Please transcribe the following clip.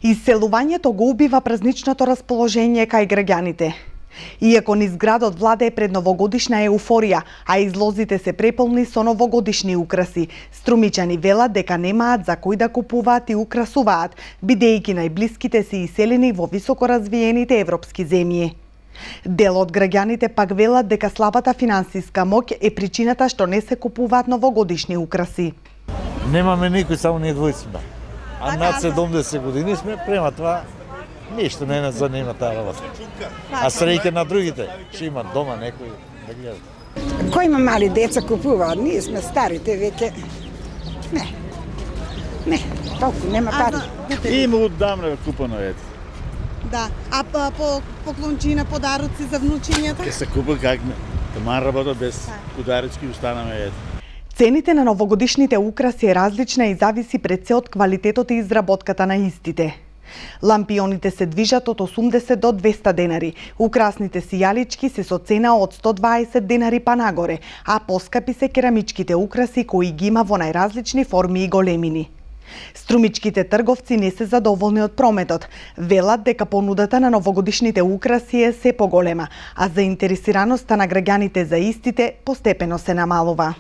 Иселувањето го убива празничното расположение кај граѓаните. Иако низ градот владее предновогодишна еуфорија, а излозите се преполни со новогодишни украси, струмичани велат дека немаат за кој да купуваат и украсуваат, бидејќи најблиските се иселени во високоразвиените европски земји. Дел од граѓаните пак велат дека слабата финансиска моќ е причината што не се купуваат новогодишни украси. Немаме никој, само ние двојци. А над 70 години сме, према това ништо не нас занима таа работа. А среќа на другите, што имат дома некој да гледат. Кој има мали деца купуваат, ние сме старите веќе. Не, толку нема пари. Има одамна купано ете. Да, а по поклончина, подароци за внучињата? Ке се купа как таман работа без подарички останаме ете. Цените на новогодишните украси е различна и зависи пред се од квалитетот и изработката на истите. Лампионите се движат од 80 до 200 денари, украсните сијалички се со цена од 120 денари па нагоре, а поскапи се керамичките украси кои ги има во најразлични форми и големини. Струмичките трговци не се задоволни од прометот. Велат дека понудата на новогодишните украси е се поголема, а заинтересираноста на граѓаните за истите постепено се намалува.